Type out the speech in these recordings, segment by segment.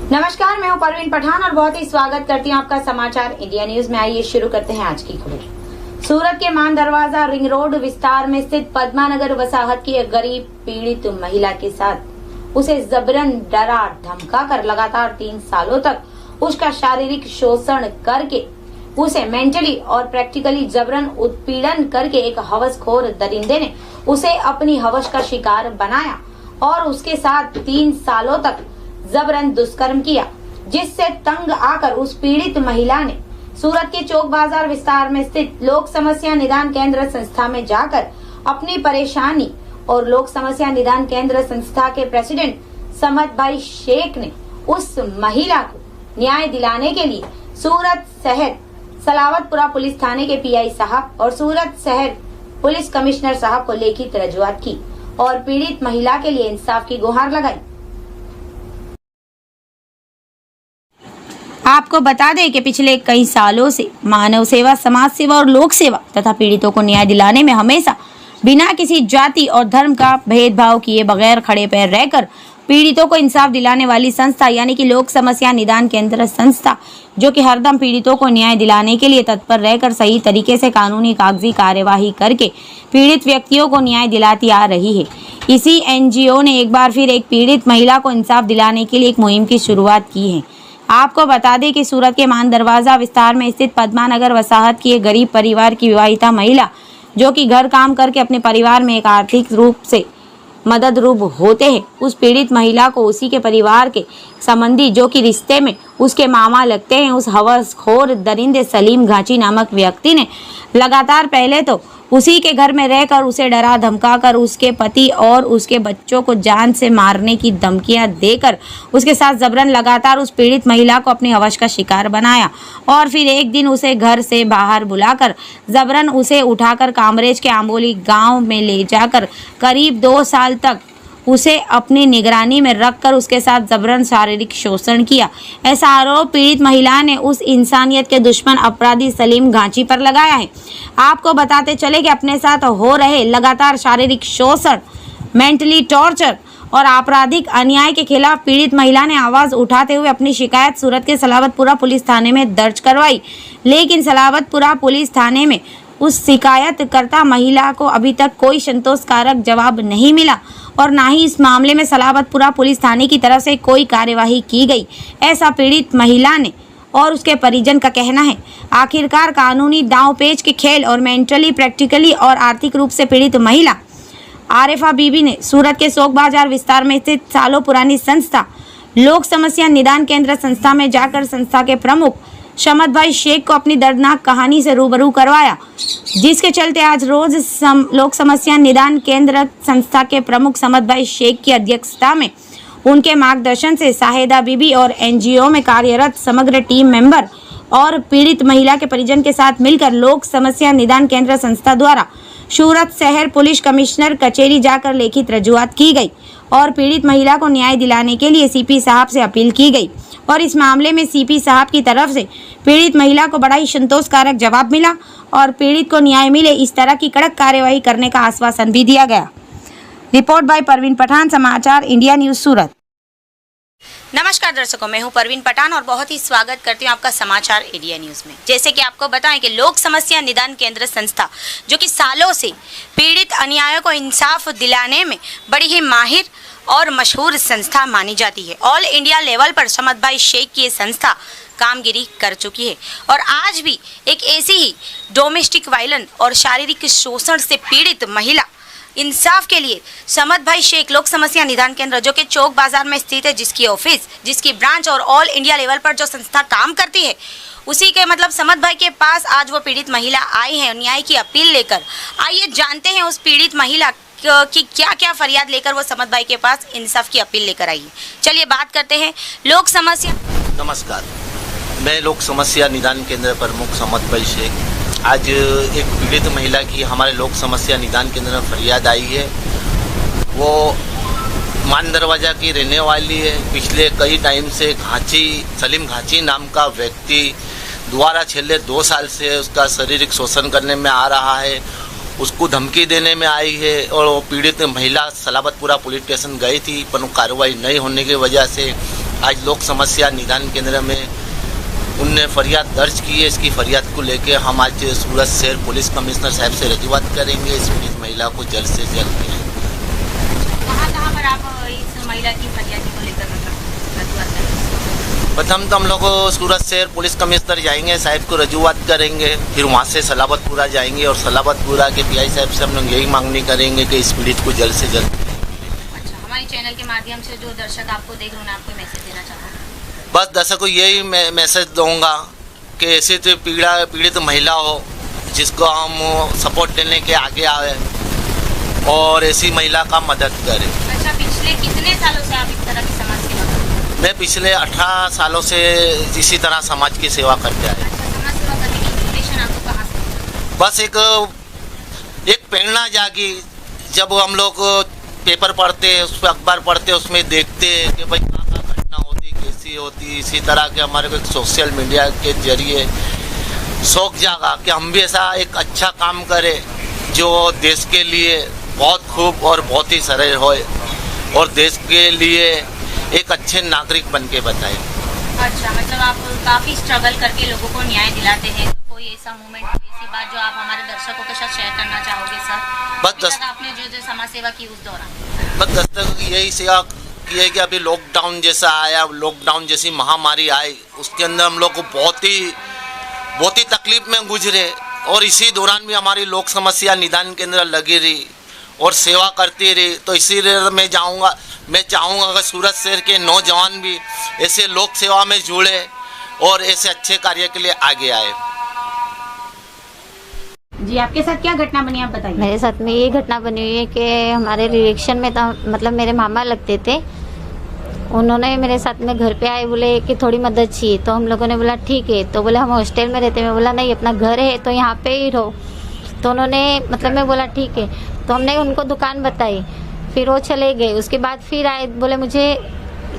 नमस्कार, मैं हूं परवीन पठान और बहुत ही स्वागत करती हूं आपका समाचार इंडिया न्यूज में। आइए शुरू करते हैं आज की खबर। सूरत के मान दरवाजा रिंग रोड विस्तार में स्थित पद्मानगर वसाहत की एक गरीब पीड़ित महिला के साथ उसे जबरन डरा धमका कर लगातार 3 सालों तक उसका शारीरिक शोषण करके उसे मेंटली और प्रैक्टिकली जबरन उत्पीड़न करके एक हवसखोर दरिंदे ने उसे अपनी हवस का शिकार बनाया और उसके साथ 3 सालों तक जबरन दुष्कर्म किया, जिससे तंग आकर उस पीड़ित महिला ने सूरत के चौक बाजार विस्तार में स्थित लोक समस्या निदान केंद्र संस्था में जाकर अपनी परेशानी और लोक समस्या निदान केंद्र संस्था के प्रेसिडेंट समद भाई शेख ने उस महिला को न्याय दिलाने के लिए सूरत शहर सलावतपुरा पुलिस थाने के पीआई साहब और सूरत शहर पुलिस कमिश्नर साहब को लिखित रजूआत की और पीड़ित महिला के लिए इंसाफ की गुहार लगाई। आपको बता दें कि पिछले कई सालों से मानव सेवा, समाज सेवा और लोक सेवा तथा पीड़ितों को न्याय दिलाने में हमेशा बिना किसी जाति और धर्म का भेदभाव किए बगैर खड़े पैर रहकर पीड़ितों को इंसाफ दिलाने वाली संस्था यानी कि लोक समस्या निदान केंद्र संस्था, जो कि हरदम पीड़ितों को न्याय दिलाने के लिए तत्पर रहकर सही तरीके से कानूनी कागजी कार्यवाही करके पीड़ित व्यक्तियों को न्याय दिलाती आ रही है। इसी एनजीओ ने एक बार फिर एक पीड़ित महिला को इंसाफ दिलाने के लिए एक मुहिम की शुरुआत की है। आपको बता दें कि सूरत के मान दरवाजा विस्तार में स्थित पद्मानगर वसाहत की एक गरीब परिवार की विवाहिता महिला, जो कि घर काम करके अपने परिवार में एक आर्थिक रूप से मदद रूप होते हैं, उस पीड़ित महिला को उसी के परिवार के संबंधी, जो कि रिश्ते में उसके मामा लगते हैं, उस हवसखोर दरिंदे सलीम घाची नामक व्यक्ति ने लगातार पहले तो उसी के घर में रहकर उसे डरा धमका कर उसके पति और उसके बच्चों को जान से मारने की धमकियां देकर उसके साथ जबरन लगातार उस पीड़ित महिला को अपनी हवस का शिकार बनाया और फिर एक दिन उसे घर से बाहर बुलाकर जबरन उसे उठाकर कामरेज के आंबोली गांव में ले जाकर करीब 2 साल तक उसे अपनी निगरानी में रखकर उसके साथ जबरन शारीरिक शोषण किया। ऐसा आरोप पीड़ित महिला ने उस इंसानियत के दुश्मन अपराधी सलीम घाची पर लगाया है। आपको बताते चले कि अपने साथ हो रहे लगातार शारीरिक शोषण, मेंटली टॉर्चर और आपराधिक अन्याय के खिलाफ पीड़ित महिला ने आवाज उठाते हुए अपनी शिकायत सूरत के सलावतपुरा पुलिस थाने में दर्ज करवाई, लेकिन सलावतपुरा पुलिस थाने में उस शिकायतकर्ता महिला को अभी तक कोई संतोषकारक जवाब नहीं मिला और ना ही इस मामले में सलावतपुरा पुलिस थाने की तरफ से कोई कार्यवाही की गई, ऐसा पीड़ित महिला ने और उसके परिजन का कहना है। आखिरकार कानूनी दांवपेच के खेल और मेंटली, प्रैक्टिकली और आर्थिक रूप से पीड़ित महिला आरिफा बीबी ने सूरत के चौक बाजार विस्तार में स्थित सालों पुरानी संस्था लोक समस्या निदान केंद्र संस्था में जाकर संस्था के प्रमुख समद भाई शेख को अपनी दर्दनाक कहानी से रूबरू करवाया, जिसके चलते आज रोज लोक समस्या निदान केंद्र संस्था के प्रमुख समद भाई शेख की अध्यक्षता में उनके मार्गदर्शन से शाहिदा बीबी और एनजीओ में कार्यरत समग्र टीम मेंबर और पीड़ित महिला के परिजन के साथ मिलकर लोक समस्या निदान केंद्र संस्था द्वारा सूरत शहर पुलिस कमिश्नर कचेरी जाकर लिखित रजूआत की गई और पीड़ित महिला को न्याय दिलाने के लिए सीपी साहब से अपील की गई और इस मामले में सीपी साहब की तरफ से पीड़ित महिला को बड़ा ही संतोषकारक जवाब मिला और पीड़ित को न्याय मिले इस तरह की कड़क कार्यवाही करने का आश्वासन भी दिया गया। रिपोर्ट बाय परवीन पठान, समाचार इंडिया न्यूज सूरत। नमस्कार दर्शकों, मैं हूं परवीन पठान और बहुत ही स्वागत करती हूं आपका समाचार इंडिया न्यूज में। जैसे कि आपको बताएं कि लोक समस्या निदान केंद्र संस्था, जो कि सालों से पीड़ित अन्यायों को इंसाफ दिलाने में बड़ी ही माहिर और मशहूर संस्था मानी जाती है। ऑल इंडिया लेवल पर समद भाई शेख की ये संस्था कामगिरी कर चुकी है और आज भी एक ऐसी ही डोमेस्टिक वायलेंस और शारीरिक शोषण से पीड़ित महिला इंसाफ के लिए समद भाई शेख लोक समस्या निदान केंद्र, जो कि चौक बाजार में स्थित है, जिसकी ऑफिस, जिसकी ब्रांच और ऑल इंडिया लेवल पर जो संस्था काम करती है, उसी के मतलब समद भाई के पास आज वो पीड़ित महिला आई है न्याय की अपील लेकर। आइए जानते हैं उस पीड़ित महिला की क्या क्या फरियाद लेकर वो समद भाई के पास इंसाफ की अपील लेकर आई है। चलिए बात करते हैं लोक समस्या। नमस्कार, मैं लोक समस्या निदान केंद्र प्रमुख समद भाई शेख। आज एक पीड़ित महिला की हमारे लोक समस्या निदान केंद्र में फरियाद आई है। वो मान दरवाजा की रहने वाली है। पिछले कई टाइम से सलीम घाची नाम का व्यक्ति द्वारा पिछले 2 साल से उसका शारीरिक शोषण करने में आ रहा है, उसको धमकी देने में आई है और वो पीड़ित महिला सलावतपुरा पुलिस स्टेशन गई थी, पर कार्रवाई नहीं होने की वजह से आज लोक समस्या निदान केंद्र में उनने फरियाद दर्ज की है। इसकी फरियाद को लेके हम आज सूरत शहर पुलिस कमिश्नर साहब से रजूआत करेंगे। इस पीड़ित महिला को जल्द से जल्द मिले। कहाँ पर आप इस महिला की फरियाद को लेकर रजूआत करेंगे? प्रथम तो हम लोग सूरत शहर पुलिस कमिश्नर जाएंगे, साहब को रजूआत करेंगे, फिर वहाँ से सलाबतपुरा जाएंगे और सलाबतपुरा के पीआई साहब से हम लोग यही मांगनी करेंगे कि इस पीड़ित को जल्द से जल्द। अच्छा, हमारे चैनल के माध्यम से जो दर्शक आपको देख रहे हैं, आपको मैसेज देना चाहूँगा? बस दर्शकों को यही मैसेज दूंगा कि ऐसे तो पीड़ित महिला हो जिसको हम सपोर्ट देने के आगे आए और ऐसी महिला का मदद करें। अच्छा, पिछले कितने सालों से आप इस तरह की समाज सेवा करते हैं? मैं पिछले 18 सालों से इसी तरह समाज की सेवा करते आए। अच्छा, समाज सेवा करने की इंस्पिरेशन आपको कहाँ से? बस एक प्रेरणा जागी जब हम लोग पेपर पढ़ते, उस पर अखबार पढ़ते, उसमें देखते कि भाई कहाँ घटना होती, कैसी होती। इसी तरह के हमारे को सोशल मीडिया के जरिए शौक जागा कि हम भी ऐसा एक अच्छा काम करें जो देश के लिए बहुत खूब और बहुत ही सरल होए और देश के लिए एक अच्छे नागरिक बन के बताए। अच्छा, मतलब आप काफी स्ट्रगल करके लोगों को न्याय दिलाते हैं। तो कोई ऐसा मोमेंट, ऐसी बात जो आप हमारे दर्शकों के साथ शेयर करना चाहोगे सर? बस आपने जो समाज सेवा की उस दौरान? बस दर्शकों की यही सेवा की है कि अभी लॉकडाउन जैसा आया, लॉकडाउन जैसी महामारी आई, उसके अंदर हम लोग को बहुत ही तकलीफ में गुजरे और इसी दौरान भी हमारी लोक समस्या निदान केंद्र लगी रही और सेवा करती रही। तो इसीलिए मैं चाहूँगा कि सूरत शहर के नौजवान भी ऐसे लोक सेवा में जुड़े और ऐसे अच्छे कार्य के लिए आगे आए। जी, आपके साथ क्या घटना बनी, आप बताइए। मेरे साथ में ये घटना बनी हुई है कि हमारे रिलेक्शन में था, मतलब मेरे मामा लगते थे। उन्होंने मेरे साथ में घर पे आए, बोले कि थोड़ी मदद चाहिए। तो हम लोगों ने बोला ठीक है। तो बोले हम हॉस्टल में रहते हैं। मैं बोला नहीं, अपना घर है तो यहाँ पे ही रहो। तो उन्होंने मैं बोला ठीक है। तो हमने उनको दुकान बताई, फिर वो चले गए। उसके बाद फिर आए, बोले मुझे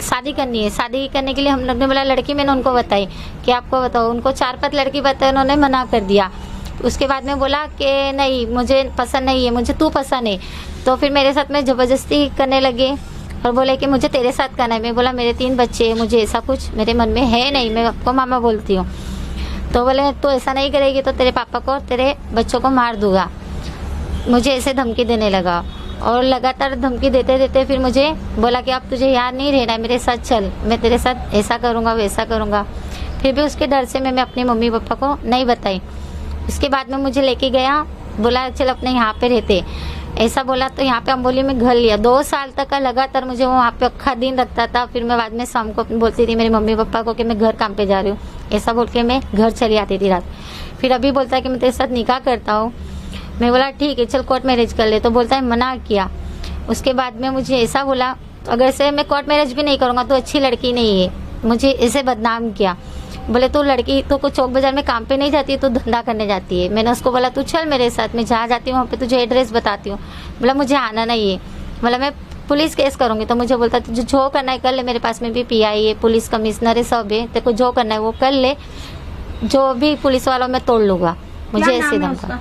शादी करनी है। शादी करने के लिए हम लोग ने बोला लड़की, मैंने उनको बताई कि आपको बताओ। उनको 4-5 लड़की बताई, उन्होंने मना कर दिया। उसके बाद में बोला कि नहीं, मुझे पसंद नहीं है, मुझे तू पसंद है। तो फिर मेरे साथ में ज़बरदस्ती करने लगे और बोले कि मुझे तेरे साथ करना है। मैं बोला मेरे 3 बच्चे हैं, मुझे ऐसा कुछ मेरे मन में है नहीं, मैं आपको मामा बोलती हूँ। तो बोले तो ऐसा नहीं करेगी तो तेरे पापा को और तेरे बच्चों को मार दूंगा। मुझे ऐसे धमकी देने लगा और लगातार धमकी देते देते फिर मुझे बोला कि अब तुझे यहाँ नहीं रहना है, मेरे साथ चल, मैं तेरे साथ ऐसा करूँगा वैसा करूँगा। फिर भी उसके डर से मैं अपने मम्मी पापा को नहीं बताई। उसके बाद में मुझे लेके गया, बोला चल अपने यहाँ पे रहते, ऐसा बोला। तो यहाँ पे अम्बोली में घर लिया। 2 साल तक का लगातार मुझे वो वहाँ पे अक्खा दिन रखता था। फिर मैं बाद में शाम को बोलती थी मेरे मम्मी पापा को कि मैं घर काम पे जा रही हूँ, ऐसा बोल के मैं घर चली आती थी रात। फिर अभी बोलता है कि मैं तेरे साथ निकाह करता हूँ। मैं बोला ठीक है चल कोर्ट मैरिज कर ले। तो बोलता है मना किया। उसके बाद में मुझे ऐसा बोला अगर से मैं कोर्ट मैरिज भी नहीं करूँगा तो अच्छी लड़की नहीं है, मुझे ऐसे बदनाम किया। बोले तू लड़की तो कुछ चौक बाजार में काम पे नहीं जाती है, तो धंधा करने जाती है। मैंने उसको बोला तू चल मेरे साथ, मैं जहाँ जाती हूँ वहाँ पे तुझे एड्रेस बताती हूँ। बोला मुझे आना नहीं है, बोला मैं पुलिस केस करूँगी। तो मुझे बोलता तुझे जो करना है कर ले, मेरे पास में भी पीआई है, पुलिस कमिश्नर है, सब है, तेरे को जो करना है वो कर ले, जो भी पुलिस वालों में तोड़ लूँगा। मुझे ऐसे धमका।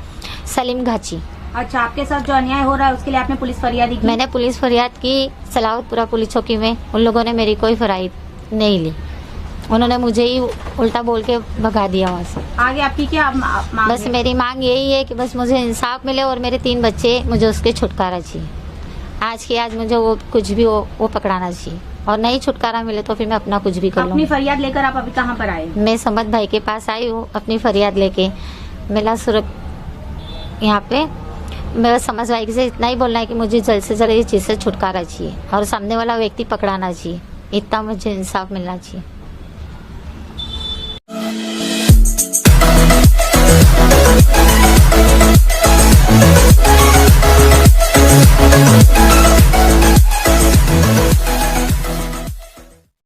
सलीम घाची। अच्छा, आपके साथ जो अन्याय हो रहा है उसके लिए आपने पुलिस फरियाद की? मैंने पुलिस फरियाद की सलावतपुरा पुलिस चौकी में। उन लोगों ने मेरी कोई फरियाद नहीं ली, उन्होंने मुझे ही उल्टा बोल के भगा दिया वहाँ से। आगे आपकी क्या मांग बस है? मेरी मांग यही है कि बस मुझे इंसाफ मिले और मेरे 3 बच्चे, मुझे उसके छुटकारा चाहिए। आज के आज मुझे वो कुछ भी वो पकड़ाना चाहिए और नहीं छुटकारा मिले तो फिर मैं अपना कुछ भी कर लूँ। अपनी फरियाद लेकर आप अभी कहाँ पर आए? मैं समद भाई के पास आई हूँ अपनी फरियाद लेके। मेरा यहाँ पे मेरा समझ भाई से इतना ही बोलना है कि मुझे जल्द से जल्द इस चीज़ से छुटकारा चाहिए और सामने वाला व्यक्ति पकड़ाना चाहिए। इतना मुझे इंसाफ मिलना चाहिए।